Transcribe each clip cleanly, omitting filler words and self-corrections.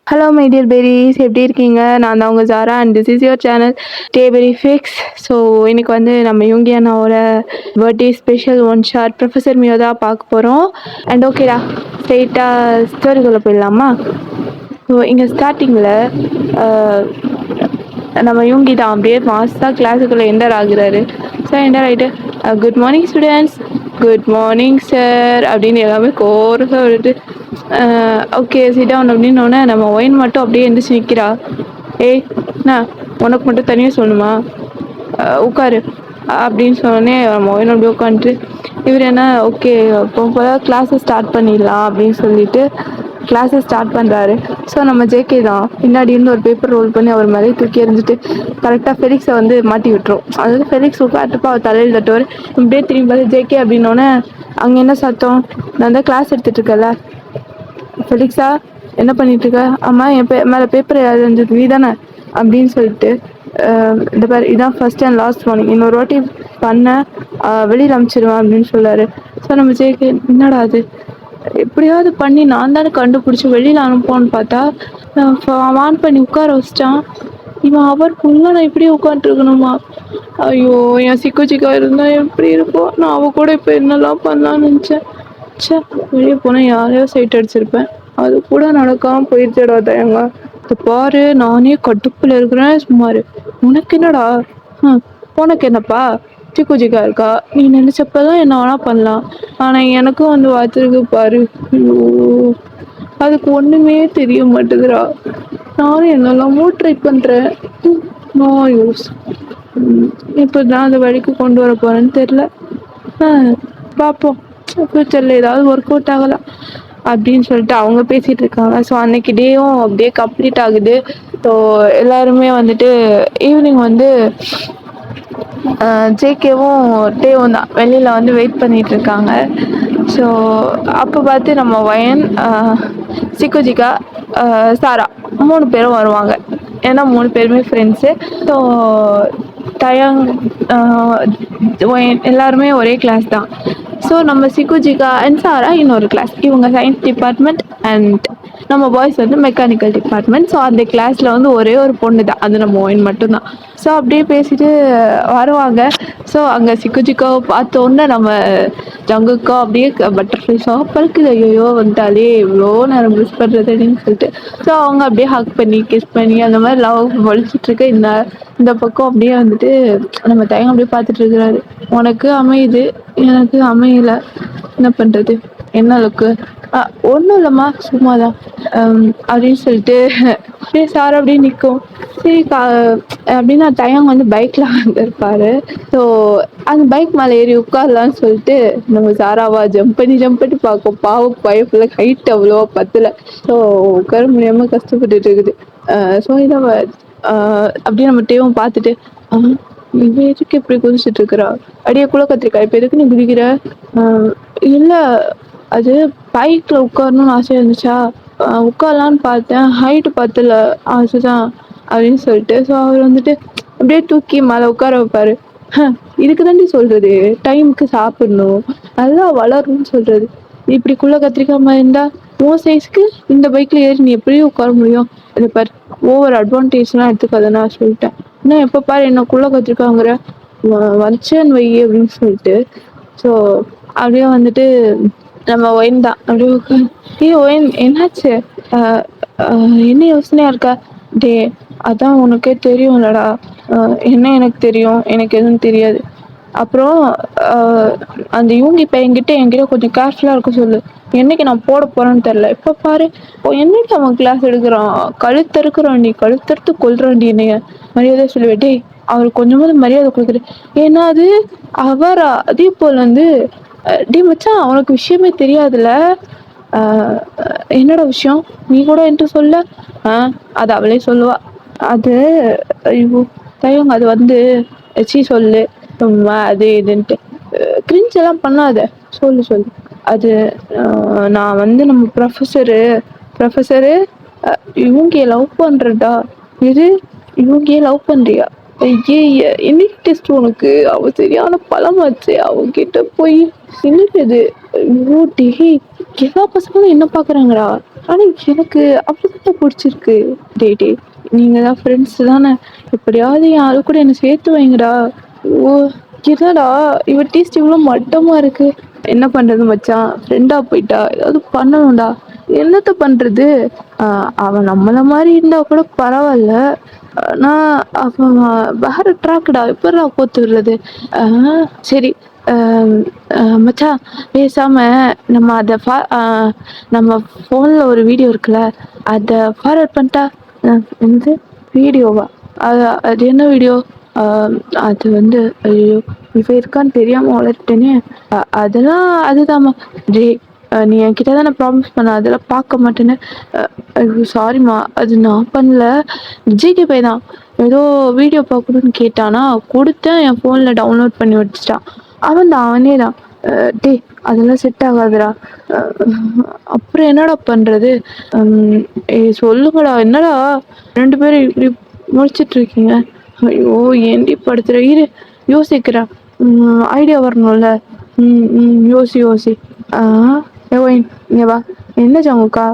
Hello my dear berries, எப்படி இருக்கீங்க? நான் தான் உங்கள் Zara and this is your channel day very fix. So இன்னைக்கு வந்து நம்ம யூங்கியானாவோட birthday special one shot professor மியோ தான் பார்க்க போகிறோம். அண்ட் ஓகேடா, ஸ்ட்ரெயிட்டாக ஸ்டோரிக்குள்ளே போயிடலாமா? ஸோ இங்கே ஸ்டார்டிங்கில் நம்ம யூங்கி தான் அப்படியே மாஸ்டாக கிளாஸுக்குள்ளே என்டர் ஆகுறாரு. ஸோ என்டர் ஆகிட்டு good morning students, good morning sir அப்படின்னு எல்லாமே கோரஸாக விட்டுட்டு ஓகே சிடவுன் அப்படின்னோடனே நம்ம ஒயின் மட்டும் அப்படியே எந்திரிச்சு நிற்கிறா. ஏய் என்ன உனக்கு மட்டும் தனியாக சொல்லணுமா, உட்காரு அப்படின்னு சொன்னோடனே நம்ம ஒயின் அப்படியே உட்காந்துட்டு இவர் என்ன ஓகே இப்போ கிளாஸை ஸ்டார்ட் பண்ணிடலாம் அப்படின்னு சொல்லிட்டு கிளாஸை ஸ்டார்ட் பண்ணுறாரு. ஸோ நம்ம ஜேகே தான் பின்னாடி இருந்து ஒரு பேப்பர் ரோல் பண்ணி அவர் மேலே தூக்கி எறிஞ்சிட்டு கரெக்டாக ஃபெலிக்ஸை வந்து மாட்டி விட்டுரும். அதாவது ஃபெலிக்ஸ் உட்காந்துப்பா அவர் தலையில் தட்டுவார். இப்படியே திரும்பி பார்த்து ஜேகே அப்படின்னோடனே அங்கே என்ன சத்தம், நான் தான் கிளாஸ் எடுத்துகிட்டு இருக்கல, ஃபெலிக்ஸா என்ன பண்ணிட்டு இருக்க, அம்மா என் மேலே பேப்பர் எழுந்தது நீ தானே அப்படின்னு சொல்லிட்டு இந்த பேர் இதான் ஃபர்ஸ்ட் அண்ட் லாஸ்ட் வார்னிங், இன்னொரு வாட்டி பண்ண வெளியில் அனுப்பிச்சிடுவேன் அப்படின்னு சொல்லாரு. ஸோ நம்ம ஜேகே என்னடா அது, எப்படியாவது பண்ணி நான் தானே கண்டுபிடிச்சி வெளியில் அனுப்போன்னு பார்த்தா வான் பண்ணி உட்கார வச்சிட்டான். இவன் அவர் ஃபுல்லாக நான் இப்படியே உட்காந்துருக்கணுமா? ஐயோ என் சிக்கா இருந்தால் எப்படி இருக்கும், நான் அவள் கூட இப்போ என்னெல்லாம் பண்ணலான்னு நினச்சேன். சே, வெளியே போனால் யாரையோ சைட் அடிச்சிருப்பேன், அது கூட நடக்காமல் போயிடுச்சேடா தயங்க. இப்போ பாரு நானே கடுப்பில் இருக்கிறேன், சும்மாரு உனக்கு என்னடா, உனக்கு என்னப்பா சிக்கா இருக்கா, நீ நினச்சப்பதான் என்ன வேணா பண்ணலாம், ஆனால் எனக்கும் வந்து வாய்ச்சிருக்கு பாரு. ஐயோ அதுக்கு ஒன்றுமே தெரிய மாட்டேதுடா, நானும் என்னெல்லாமோ ட்ரை பண்ணுறேன், நான் யூஸ் இப்போ தான் அந்த வழிக்கு கொண்டு வர போகிறேன்னு தெரில, பார்ப்போம் ஃப்யூச்சரில் ஏதாவது ஒர்க் அவுட் ஆகலாம் அப்படின்னு சொல்லிட்டு அவங்க பேசிகிட்டு இருக்காங்க. ஸோ அன்னைக்கு டேயும் அப்படியே கம்ப்ளீட் ஆகுது. ஸோ எல்லாருமே வந்துட்டு ஈவினிங் வந்து ஜேகேவும் டேவும் தான் வெளியில் வந்து வெயிட் பண்ணிகிட்டு இருக்காங்க. ஸோ அப்போ பார்த்து நம்ம வயன் சிக்குஜிகா சாரா 3 பேரும் வருவாங்க. ஏன்னா 3 பேருமே ஃப்ரெண்ட்ஸு. ஸோ தயங் எல்லாருமே ஒரே கிளாஸ் தான். ஸோ நம்ம சிக்குஜிகா அண்ட் சாரா இன்னொரு கிளாஸ், இவங்க சயின்ஸ் டிபார்ட்மெண்ட் அண்ட் நம்ம பாய்ஸ் வந்து மெக்கானிக்கல் டிபார்ட்மெண்ட். ஸோ அந்த கிளாஸில் வந்து ஒரே ஒரு பொண்ணு தான், அது நம்ம ஒயின் மட்டும்தான். ஸோ அப்படியே பேசிட்டு வருவாங்க. ஸோ அங்கே சிக்குஜிக்காவை பார்த்தோன்னே நம்ம ஜங்குக்கா அப்படியே பட்டர்ஃப்ளைஸாக பறக்குது, ஐயோ வந்துட்டாலே இவ்வளோ நேரம் மிஸ் பண்ணுறது அப்படின்னு சொல்லிட்டு. ஸோ அவங்க அப்படியே ஹக் பண்ணி கிஸ் பண்ணி அந்த மாதிரி லவ் வலிச்சிட்ருக்க இந்த பக்கம் அப்படியே வந்துட்டு நம்ம தயங்க அப்படியே பார்த்துட்டு இருக்கிறாரு. உனக்கு அமையுது எனக்கு அமையல, என்ன பண்ணுறது, என்ன லுக்கு, ஒன்றும் இல்லைம்மா சும்மாதான் அப்படின்னு சொல்லிட்டு சார் அப்படியே நிற்கும். சரி அப்படின்னா தயங்க வந்து பைக்கில் வந்திருப்பாரு. ஸோ அந்த பைக் மேலே ஏறி உட்காரலான்னு சொல்லிட்டு நம்ம சாராவா ஜம்ப் பண்ணி பார்க்கும். பாவம் பயப்பில் ஹைட் அவ்வளோவா பத்தலை. ஸோ உட்கார முடியாமல் கஷ்டப்பட்டுட்டு இருக்குது. ஸோ இதை அப்படியே நம்ம டேவும் பார்த்துட்டு இவன் எதுக்கு எப்படி குதிச்சுட்டு இருக்கிறா, அடியே குள்ள கத்திரிக்கா இப்போ எதுக்கு நீ குதிக்கிற, இல்லை அது பைக்கில் உட்காரணும்னு ஆசையாக இருந்துச்சா, உட்காரலான்னு பார்த்தேன், ஹைட்டு பத்தல ஆசைதான் அப்படின்னு சொல்லிட்டு. ஸோ அவர் வந்துட்டு அப்படியே தூக்கி மேலே உட்கார வைப்பாரு. இதுக்கு தாண்டி சொல்கிறது டைமுக்கு சாப்பிடணும், நல்லா வளரணும்னு சொல்கிறது, இப்படி குள்ள கத்திரிக்காய் மாதிரி இருந்தால் உன் சைஸ்க்கு இந்த பைக்கில் ஏறி நீ எப்படியும் உட்கார முடியும், இதை பாரு ஓவர் அட்வான்டேஜ்லாம் எடுத்துக்காத நான் சொல்லிட்டேன், இன்னும் எப்போ பாரு என்ன குள்ள கத்திரிக்காங்கிற வச்சேன்னு வை அப்படின்னு சொல்லிட்டு. ஸோ அப்படியே வந்துட்டு நம்ம ஒயின் தான் அப்படியே ஒயின் என்னாச்சு, என்ன யோசனையா இருக்கா, டே அதான் உனக்கே தெரியும்லடா, என்ன எனக்கு தெரியும், எனக்கு எதுவும் தெரியாது, அப்புறம் அந்த யூங்கி பையன்கிட்ட என்கிட்ட கொஞ்சம் கேர்ஃபுல்லாக இருக்க சொல்லு, என்னைக்கு நான் போட போகிறேன்னு தெரில, இப்போ பாரு என்னைக்கு அவன் கிளாஸ் எடுக்கிறான், கழுத்தறுக்கிறான், நீ கழுத்தறுத்து கொள்றான்டி என்னைய, மரியாதை சொல்லுவேன். டே அவருக்கு கொஞ்சமாவது மரியாதை கொடுக்குற, ஏன்னா அது அவரா அதே போல் வந்து டே மச்சான் அவனுக்கு விஷயமே தெரியாதுல்ல, என்னோட விஷயம் நீ கூட என்கிட்ட சொல்ல, அது அவளே சொல்லுவா, அது ஐயோ தயங்க அது வந்து சொல்லு சும்மா அது இதுன்ட்டு கிரிஞ்ச் எல்லாம் பண்ணாத, சொல்லு அது நான் வந்து நம்ம ப்ரொஃபஸரு இவங்கிய லவ் பண்ணுறடா, இது இவங்கிய லவ் பண்ணுறியா, ஐயே இன்னைக்கு டெஸ்ட் உனக்கு, அவ சரியான பழமாச்சு, அவகிட்ட போய் என்னது ஊட்டி எல்லா பசங்களும் என்ன பார்க்குறாங்கடா. ஆனா எனக்கு அப்படிதான் புடிச்சிருக்கு. டேய் டேய் நீங்க தான் ஃப்ரெண்ட்ஸ் தானே. எப்படியாவது என் ஆளு கூட என்ன சேர்த்து வைங்கடா. ஓ! என்னடா இவ டேஸ்ட் இவ்ளோ மட்டமா இருக்கு. என்ன பண்றது மச்சான்? ஃப்ரெண்டா போயிட்டா. ஏதாவது பண்ணணும்டா. என்னத்த பண்றது? அ அவன் நம்மள மாரி இருந்தா கூட பரவால்ல. ஆனா அவன் வேற ட்ராக்குடா. எப்புட்றா கோத்து விடுறது? ஆ சரி. அ மச்சான் பேசாம நம்ம அத நம்ம ஃபோன்ல ஒரு வீடியோ இருக்குல்ல, அத ஃபார்வர்ட் பண்ணட்டா? என்னது? வீடியோவா? அது அது என்ன வீடியோ? அ அது வந்து ஐயய்யோ! இவ இருக்கான்னு தெரியாம உளறிட்டேனே! அதெல்லாம் அதுதாம்மா. டேய் நீ என்கிட்ட தானே ப்ராமிஸ் பண்ண அதெல்லாம் பார்க்க மாட்டேன்னு. அ ஐயோ! சாரிம்மா. அது நான் பண்ணல. ஜிகே பையன் தான். ஏதோ வீடியோ பார்க்கணும்னு கேட்டானா, குடுத்தேன் என் ஃபோன்ல டவுன்லோட் பண்ணி வச்சுட்டான். அவனே தான். அ டேய் அதெல்லாம் செட் ஆகாதுடா. அ அப்புறம் என்னடா பண்றது? ம் சொல்லுங்கடா. என்னடா 2 பேரும் இப்படி முழிச்சிட்டு இருக்கீங்க? ஐயோ! ஏன்டி படுத்துற? இரு யோசிக்கிறேன். ஐடியா வரணும்ல. யோசி. ஆ ஏய் இங்க வா. என்ன ஜாமுக்கா?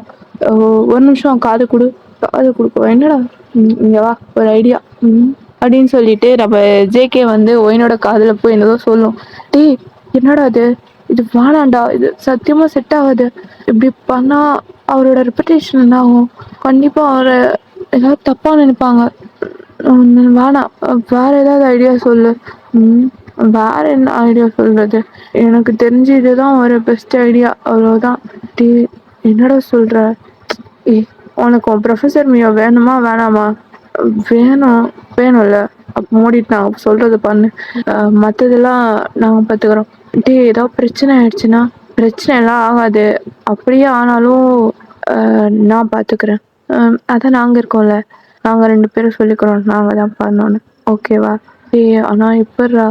ஓ ஒரு நிமிஷம் காது குடு. காது குடுக்கவா? என்னடா? இங்க வா ஒரு ஐடியா. அப்படின்னு சொல்லிட்டு நம்ம ஜேகே வந்து ஒயினோட காதுல போய் என்னதோ சொல்லும். டேய் என்னடா இது? இது வேணாம்டா. இது சத்தியமா செட் ஆகாது. இப்படி பண்ணா அவரோட ரெப்புடேஷன் என்ன ஆகும்? கண்டிப்பா அவர ஏதாவது தப்பா நினைப்பாங்க. வேணாம். வேற ஏதாவது ஐடியா சொல்லு. ம். வேற என்ன ஐடியா சொல்றது? எனக்கு தெரிஞ்சு இதுதான் ஒரு பெஸ்ட் ஐடியா. அவ்வளோதான். டேய் என்னடா சொல்ற? ஏய் உனக்கு உன் ப்ரொஃபசர் மியோ வேணுமா வேணாமா? வேணும். வேணும்ல. அப்ப மூடிட்டு நான் சொல்றத பண்ணு. மத்ததெல்லாம் நாங்க பார்த்துக்குறோம். டேய் ஏதாவது பிரச்சனை ஆயிடுச்சுன்னா? பிரச்சனை எல்லாம் ஆகாது. அப்படியே ஆனாலும் நான் பார்த்துக்கிறேன். அதான் நாங்க இருக்கோம்ல. நாங்க 2 பேரும் சொல்லிக்கிறோம். நாங்க தான் பண்ணோன்னு. ஓகேவா? டேய் ஆனா எப்புட்றா?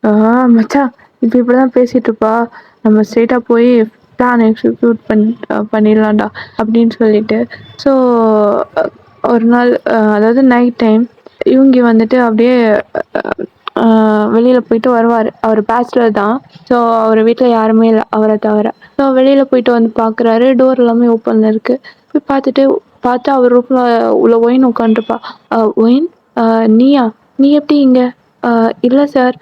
ஆ மச்சான் இப்படிதான் பேசிட்டு இருப்பா. நம்ம ஸ்ட்ரெயிட்டா போய் பிளான் எக்ஸிக்யூட் பண்ணிடலாம்டா அப்படின்னு சொல்லிட்டு. ஸோ ஒரு நாள் அதாவது நைட் டைம் இவங்க வந்துட்டு அப்படியே வெளியில போயிட்டு வருவாரு. அவர் பேச்சுலர் தான். ஸோ அவர் வீட்ல யாருமே இல்ல அவர தவிர. ஸோ வெளியில போயிட்டு வந்து பார்க்குறாரு. டோர் எல்லாமே ஓப்பன்ல இருக்கு. போய் பார்த்தா அவர் ரூம்ல உள்ள ஒயின் உட்காந்துருப்பா. ஒயின் அ நீயா? நீ எப்படி இங்க? அ இல்ல சார்.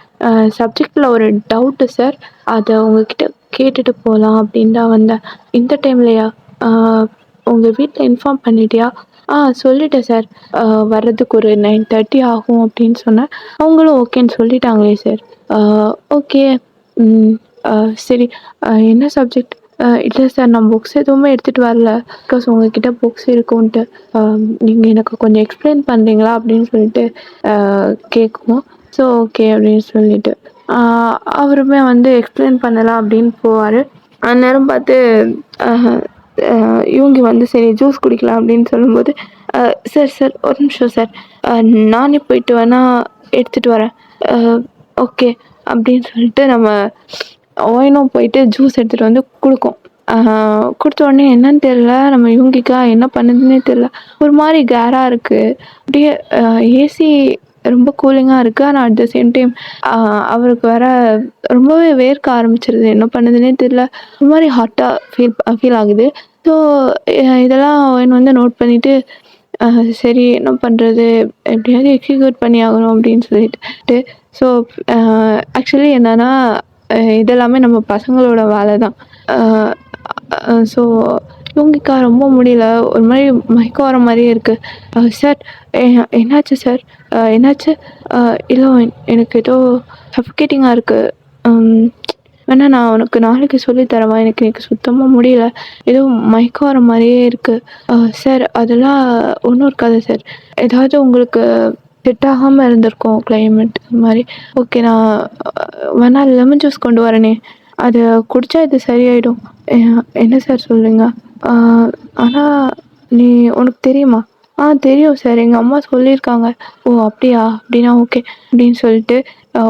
சப்ஜெக்ட்ல ஒரு டவுட்டு சார். அத உங்ககிட்ட கேட்டுட்டு போலாம் அப்படின்னு தான் வந்தேன். இந்த டைம்லயா? அ உங்க வீட்ல இன்ஃபார்ம் பண்ணிட்டியா? சொல்லிட்டேன் சார். அ வர்றதுக்கு ஒரு 9:30 ஆகும் அப்படின்னு சொன்னேன். அவங்களும் ஓகேன்னு சொல்லிட்டாங்களே சார். அ ஓகே. ம். அ சரி. என்ன சப்ஜெக்ட்? இல்ல சார் நான் புக்ஸ் எதுவுமே எடுத்துட்டு வரல. பிகாஸ் உங்ககிட்ட புக்ஸ் இருக்குன்ட்டு. அ நீங்க எனக்கு கொஞ்சம் எக்ஸ்பிளைன் பண்றீங்களா? அப்படின்னு சொல்லிட்டு அ கேட்கவும், ஸோ ஓகே அப்படின்னு சொல்லிட்டு. அ அவருமே வந்து எக்ஸ்பிளைன் பண்ணலாம் அப்படின்னு போவாரு. அந்நேரம் பார்த்து அ அ இவங்க வந்து சரி ஜூஸ் குடிக்கலாம் அப்படின்னு சொல்லும்போது, அ சார் ஒரு நிமிஷம் சார். அ நானே போயிட்டு வேணா எடுத்துட்டு வரேன். அ ஓகே அப்படின்னு சொல்லிட்டு நம்ம ஒயினும் போயிட்டு ஜூஸ் எடுத்துட்டு வந்து குடுக்கும். ஆ குடுத்த உடனே என்னன்னு தெரியல. நம்ம இவங்கிக்கா என்ன பண்ணுதுன்னே தெரியல. ஒரு மாரி கேரா இருக்கு. அப்படியே ஏசி ரொம்ப கூலிங்கா இருக்கு. ஆனா அட் த சேம் டைம் அ அவருக்கு வேற ரொம்பவே வேர்க்க ஆரம்பிச்சுருது. என்ன பண்ணுதுன்னே தெரியல. ஒரு மாரி ஹாட்டா ஃபீல் ஆகுது. ஸோ இதெல்லாம் அவன் வந்து நோட் பண்ணிட்டு, அ சரி என்ன பண்றது? எப்படியாவது எக்ஸிக்யூட் பண்ணி ஆகணும் அப்படின்னு சொல்லிட்டு ஸோ அ ஆக்சுவலி என்னன்னா, இதெல்லாமே நம்ம பசங்களோட வேலை தான். அ ஸோ தூங்கிக்கா ரொம்ப முடியல. ஒரு மாரி மயக்கம் வர மாரியே இருக்கு. சார் எ என்னாச்சு சார்? என்னாச்சு? அ இல்ல எனக்கு ஏதோ சஃபோகேட்டிங்கா இருக்கு. ம் வேணா நான் உனக்கு நாளைக்கு சொல்லி தரவா? எனக்கு இன்னைக்கு சுத்தமா முடியல. ஏதோ மயக்கம் வர மாரியே இருக்கு. சார் அதெல்லாம் ஒண்ணும் இருக்காது சார். ஏதாவது உங்களுக்கு செட் ஆகாம இருந்திருக்கும் கிளைமேட் இந்த மாரி. ஓகே நான் வேணா லெமன் ஜூஸ் கொண்டு வரேனே! அத குடிச்சா இது சரியாயிடும். எ என்ன சார் சொல்றீங்க? ஆ ஆனா நீ உனக்கு தெரியுமா? தெரியும் சார். எங்க அம்மா சொல்லியிருக்காங்க. ஓ! அப்படியா? அப்படின்னா ஓகே. அப்படின்னு சொல்லிட்டு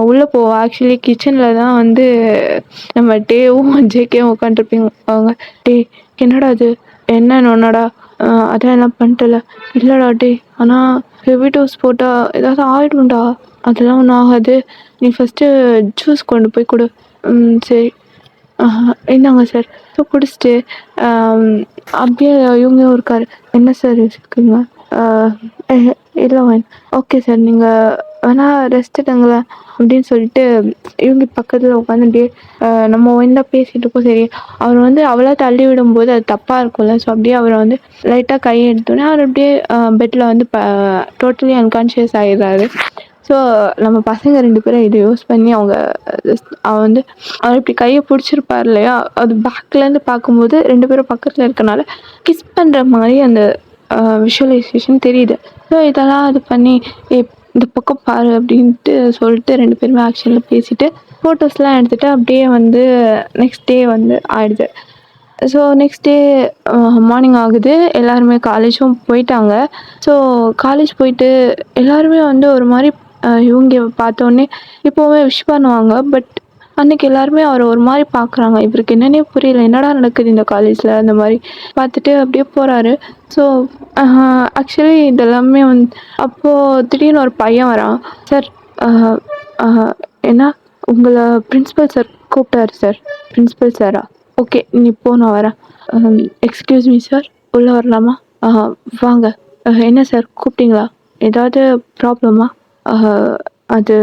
உள்ள போவா. ஆக்சுவலி கிச்சன்ல தான் வந்து நம்ம டேவும், ஜேகேவும் உட்காந்துருப்பீங்க அவங்க. "டேய் என்னடா இது? என்ன நொன்னடா? அதான் எல்லாம் பண்ணிட்டல." "இல்லடா டேய் ஆனா ஹெவி டோஸ் போட்டா ஏதாவது ஆயிடும்டா." "அதெல்லாம் ஒண்ணும் ஆகாது. நீ ஃபர்ஸ்ட்டு ஜூஸ் கொண்டு போய் குடு." "ம் சரி." இந்தாங்க சார். ஸோ குடிச்சிட்டு அம் அப்படியே இவங்களும் இருக்காரு. "என்ன சார் யோசிக்கிறீங்க?" அ "எஹ இல்ல ஒயின்." "Okay sir. நீங்க வேணா ரெஸ்ட் எடுங்களேன்." அப்படின்னு சொல்லிட்டு இவங்க பக்கத்துல உட்காந்து அப்படியே நம்ம ஒயின்ல பேசிட்டு இருக்கோம். சரி, அவர் வந்து அவளா தள்ளி விடும்போது அது தப்பா இருக்கும்ல. ஸோ அப்படியே அவர வந்து லைட்டா கை எடுத்தோனே அவர் அப்படியே பெட்ல வந்து டோட்டலி அன்கான்ஷியஸ் ஆயிடுறாரு. ஸோ நம்ம பசங்க 2 பேரும் இத யூஸ் பண்ணி அவங்க அவன் வந்து அவர் இப்படி கைய புடிச்சிருப்பார் இல்லையா? அது பேக்லேருந்து பார்க்கும்போது 2 பேரும் பக்கத்துல இருக்கனால, கிஸ் பண்ற மாரி அந்த விஷுவலைசேஷன் தெரியுது. ஸோ இதெல்லாம் இது பண்ணி, "ஏய் இந்த பக்கம் பாரு" அப்படின்ட்டு சொல்லிட்டு 2 பேருமே ஆக்ஷன்ல பேசிட்டு, ஃபோட்டோஸ்லாம் எடுத்துட்டு அப்படியே வந்து நெக்ஸ்ட் டே வந்து ஆயிடுது. ஸோ நெக்ஸ்ட் டே மார்னிங் ஆகுது. எல்லாருமே காலேஜும் போயிட்டாங்க. ஸோ காலேஜ் போயிட்டு எல்லாருமே வந்து ஒரு மாரி இவங்க பார்த்தோனே எப்பவுமே விஷ் பண்ணுவாங்க. பட் அன்னைக்கு எல்லாருமே அவர ஒரு மாரி பார்க்குறாங்க. இவருக்கு என்னன்னே புரியல. என்னடா நடக்குது இந்த காலேஜ்ல? அந்த மாரி பார்த்துட்டு அப்படியே போறாரு. ஸோ அ ஆக்சுவலி இதெல்லாமே அப்போ திடீர்னு ஒரு பையன் வரான். "சார் அ அ என்ன உங்கள பிரின்சிபல் சார் கூப்பிட்டாரு சார்." "பிரின்சிபல் சாரா? ஓகே. நீ போ நான் வரேன்." Excuse me sir. உள்ள வரலாமா?" "ஆ வாங்க." என்ன சார் கூப்பிட்டீங்களா? ஏதாவது ப்ராப்ளமா?" "அ அது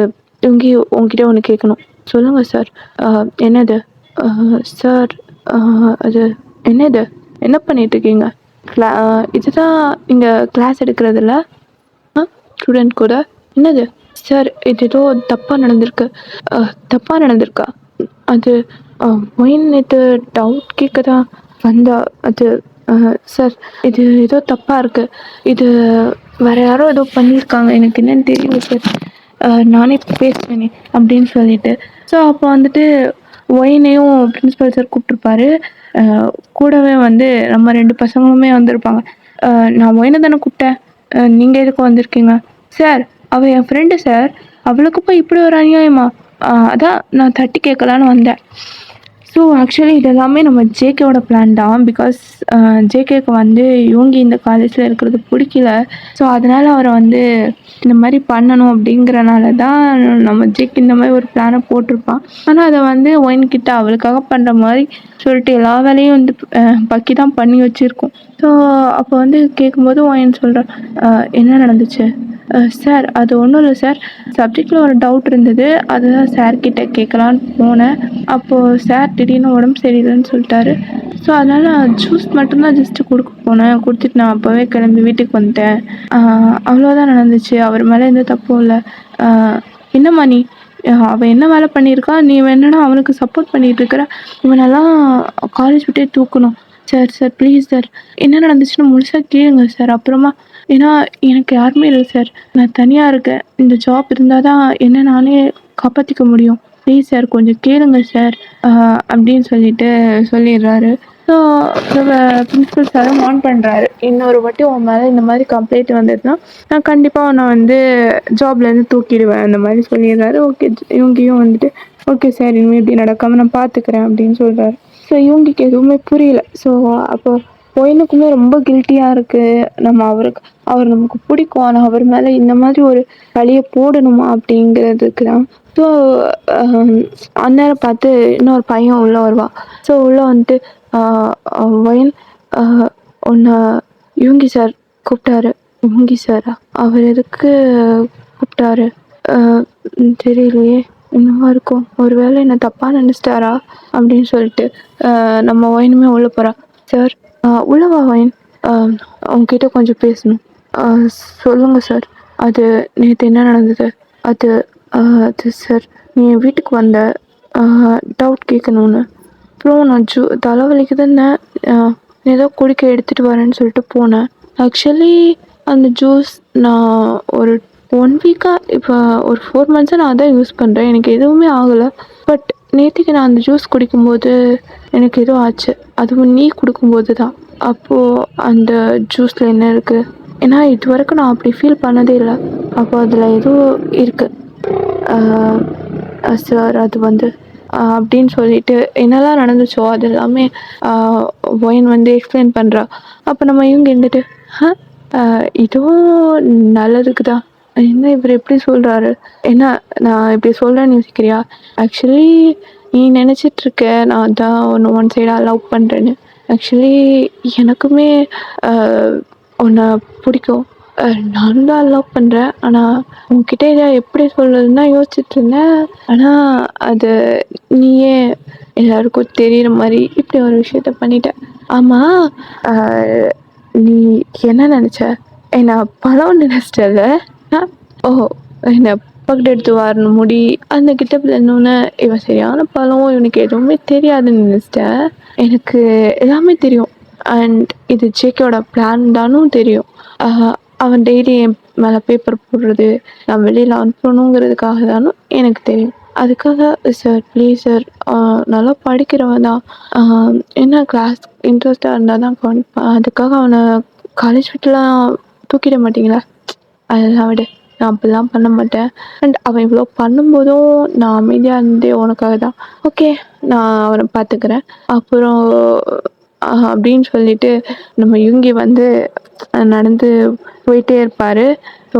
உன்கிட்ட ஒண்ணு கேட்கணும்." "சொல்லுங்க சார்." "அ என்னது?" "அ சார் அ அது என்னது? என்ன பண்ணிட்டுருக்கீங்க?" இதுதான் நீங்க கிளாஸ் எடுக்கிறதில்ல? ஆ ஸ்டூடெண்ட் கூட. என்னது? சார் இது ஏதோ தப்பா நடந்திருக்கு. அ தப்பா நடந்திருக்கா? அது அ மொயின் நேத்து டவுட் கேட்க தான் வந்தா. அது சார் இது ஏதோ தப்பா இருக்கு. இது வேற யாரோ ஏதோ பண்ணியிருக்காங்க. எனக்கு என்னன்னு தெரியல சார். நானே பேசுறேனே அப்படின்னு சொல்லிட்டு. ஸோ அப்போ வந்துட்டு ஒயினையும் பிரின்சிபல் சார் கூப்பிட்டுருப்பாரு. அ கூடவே வந்து நம்ம 2 பசங்களுமே வந்திருப்பாங்க. நான் ஒயின தானே கூப்பிட்டேன். நீங்க எதுக்கு வந்திருக்கீங்க?" "சார் அவ என் ஃப்ரெண்டு சார். அவளுக்கு போய் இப்படி ஒரு அநியாயமா? அதான் நான் தட்டி கேட்கலான்னு வந்தேன்." ஸோ ஆக்சுவலி இது எல்லாமே நம்ம ஜேகேவோட பிளான் தான். பிகாஸ் ஜேகேக்கு வந்து யூங்கி இந்த காலேஜ்ல இருக்கிறது பிடிக்கல. ஸோ அதனால அவர வந்து இந்த மாரி பண்ணணும் அப்படிங்கிறனால தான் நம்ம ஜேகே இந்த மாரி ஒரு பிளான போட்டிருப்பான். ஆனா அத வந்து ஒயின் கிட்ட அவளுக்காக பண்ற மாரி சொல்லிட்டு எல்லா வேலையும் வந்து பக்கி தான் பண்ணி வச்சிருக்கோம். ஸோ அப்போ வந்து கேட்கும்போது ஒயின் சொல்றான், என்ன நடந்துச்சு?" சார் அது ஒண்ணும் இல்ல சார். சப்ஜெக்ட்ல ஒரு டவுட் இருந்தது. அதுதான் சார் கிட்ட கேட்கலான்னு போனேன். அப்போ சார் திடீர்னு உடம்பு சரியில்லன்னு சொல்லிட்டாரு. ஸோ அதனால நான் ஜூஸ் மட்டும் தான் ஜஸ்ட் குடுக்க போனேன். குடுத்துட்டு நான் அப்பவே கிளம்பி வீட்டுக்கு வந்துட்டேன். அ அவ்வளோதான் நடந்துச்சு. அவர் மேல எந்த தப்பும் இல்ல. அ என்னம்மா நீ? அவ என்ன வேலை பண்ணியிருக்கா? நீ என்னன்னா அவனுக்கு சப்போர்ட் பண்ணிட்டு இருக்கிற? இவனெல்லாம் காலேஜ் விட்டே தூக்கணும். Sir sir please sir. என்ன நடந்துச்சுன்னு முழுசா கேளுங்க சார். அப்புறமா ஏன்னா எனக்கு யாருமே இல்ல சார். நான் தனியா இருக்கேன். இந்த ஜாப் இருந்தா தான் என்ன நானே காப்பாத்திக்க முடியும். ப்ளீஸ் சார் கொஞ்சம் கேளுங்க சார். அப்படின்னு சொல்லிட்டு சொல்லிடுறாரு. ஸோ பிரின்சிபல் சாரும் வார்ன் பண்றாரு. "இன்னொரு வாட்டி உன் மேல இந்த மாரி கம்ப்ளைண்ட் வந்ததுன்னா, நான் கண்டிப்பா உன்ன வந்து ஜாப்லேருந்து தூக்கிடுவேன்." அந்த மாரி சொல்லிடுறாரு. ஓகே இவங்கியும் வந்துட்டு, "ஓகே சார் இனிமே இப்படி நடக்காம நான் பார்த்துக்கிறேன்." அப்படின்னு சொல்றாரு. ஸோ இவங்களுக்கு எதுவுமே புரியல. ஸோ அப்போ பொயினுக்குமே ரொம்ப கில்ட்டியா இருக்கு. நம்ம அவர் நமக்கு பிடிக்கும். ஆனா அவர் மேல இந்த மாதிரி ஒரு பழிய போடணுமா அப்படிங்கிறதுக்கு தான். ஸோ அந்நேரம் பார்த்து இன்னொரு பையன் உள்ள வருவான். ஸோ உள்ள வந்துட்டு அ ஒயின் அ உன்ன யூங்கி சார் கூப்பிட்டாரு. யூங்கி சாரா? அவர் எதுக்கு கூப்பிட்டாரு? அ தெரியலையே! என்னவா இருக்கும்? ஒருவேளை என்ன தப்பா நினைச்சிட்டாரா? அப்படின்னு சொல்லிட்டு நம்ம ஒயினுமே உள்ள போறா. சார் உள்ள வா ஒயின். அ உன்கிட்ட கொஞ்சம் பேசணும். அ சொல்லுங்க சார். அது நேத்து என்ன நடந்தது? அது அது சார் நீ என் வீட்டுக்கு வந்த அ டவுட் கேட்கணும்னு. அப்புறம் நான் தலை வலிக்குதுன்னு ஏதோ குடிக்க எடுத்துட்டு வரேன்னு சொல்லிட்டு போனேன். ஆக்சுவலி அந்த ஜூஸ் நான் ஒரு 1 வீக்கா இப்போ ஒரு 4 மந்த்ஸா நான் அதான் யூஸ் பண்றேன். எனக்கு எதுவுமே ஆகல. பட் நேத்திக்கு நான் அந்த ஜூஸ் குடிக்கும்போது எனக்கு ஏதோ ஆச்சு. அதுவும் நீ குடுக்கும்போது தான். அப்போ அந்த ஜூஸ்ல என்ன இருக்கு? ஏன்னா இதுவரைக்கும் நான் அப்படி ஃபீல் பண்ணதே இல்ல. அப்போ அதில ஏதோ இருக்கு. ஆ சார் அது வந்து அப்படின்னு சொல்லிட்டு என்னலாம் நடந்துச்சோ அது எல்லாமே ஆ ஒயின் வந்து எக்ஸ்பிளைன் பண்றா. அப்போ நம்ம இவங்க இருந்துட்டு, "ஹ! அ இதுவும் நல்லதுக்கு தான். என்ன இவரு இப்படி சொல்றாரு? என்ன நான் இப்படி சொல்றேன்னு யோசிக்கிறியா? ஆக்சுவலி நீ நினச்சிட்டு இருக்க நான் தான் ஒன்று ஒன் சைடாக லவ் பண்ணுறேன்னு. ஆக்சுவலி எனக்குமே உன்னை பிடிக்கும். நானும் தான் லவ் பண்ணுறேன். ஆனால் உன்கிட்ட இதை எப்படி சொல்றதுன்னு தான் யோசிச்சுட்டு இருந்தேன். ஆனால் அது நீயே எல்லாருக்கும் தெரியிற மாதிரி இப்படி ஒரு விஷயத்த பண்ணிட்ட. ஆமாம், நீ என்ன நினச்ச? என்ன பழம் நினச்சிட்டல? ஓ, என்ன பக்கத்து எடுத்து வரணும் முடி அந்த கிட்டப்பில் இருந்தோன்னே இவன் சரியான பழம், இவனுக்கு எதுவுமே தெரியாதுன்னு நினச்சிட்டேன். எனக்கு எல்லாமே தெரியும். அண்ட் இது ஜேகேவோட பிளான் தானும் தெரியும். அவன் டெய்லி என் மேலே பேப்பர் போடுறது நான் வெளியில் அனுப்பணுங்கிறதுக்காக தானும் எனக்கு தெரியும். அதுக்காக சார் ப்ளீஸ் சார், நல்லா படிக்கிறவன் தான், என்ன கிளாஸ் இன்ட்ரெஸ்டாக இருந்தால் தான் கவனிப்பான். அதுக்காக அவனை காலேஜ் விட்டுலாம் தூக்கிட மாட்டீங்களா? அதெல்லாம் விட நான் அப்படிலாம் பண்ண மாட்டேன். அண்ட் அவன் இவ்வளோ பண்ணும்போதும் நான் அமைதியாக இருந்தே உனக்காக தான். ஓகே, நான் அவனை பார்த்துக்கிறேன். அப்புறம் அப்படின்னு சொல்லிட்டு நம்ம யுங்கி வந்து நடந்து போயிட்டே இருப்பார். ஸோ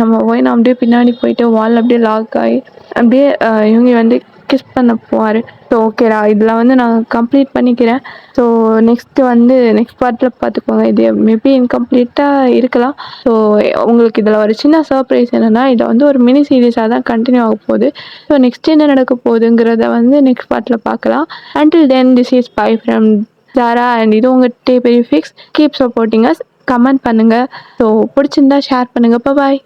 நம்ம போய் நான் அப்படியே பின்னாடி போயிட்டு வால் அப்படியே லாக் ஆகி அப்படியே இவங்க வந்து கிஸ் பண்ண போவார். ஸோ ஓகேடா, இதில் வந்து நான் கம்ப்ளீட் பண்ணிக்கிறேன். ஸோ நெக்ஸ்ட் பார்ட்டில் பார்த்துக்கோங்க. இது மேபி இன்கம்ப்ளீட்டாக இருக்கலாம். ஸோ உங்களுக்கு இதில் ஒரு சின்ன சர்ப்ரைஸ் என்னென்னா, இதை வந்து ஒரு மினி சீரீஸாக தான் கண்டினியூ ஆக போகுது. ஸோ நெக்ஸ்ட் என்ன நடக்க போகுதுங்கிறத வந்து நெக்ஸ்ட் பார்ட்டில் பார்க்கலாம். Until then, this is bye from Zara and இது உங்கள் டே பெரிய fix. Keep supporting us. Comment பண்ணுங்கள். ஸோ பிடிச்சிருந்தா ஷேர் பண்ணுங்கள். பாய்.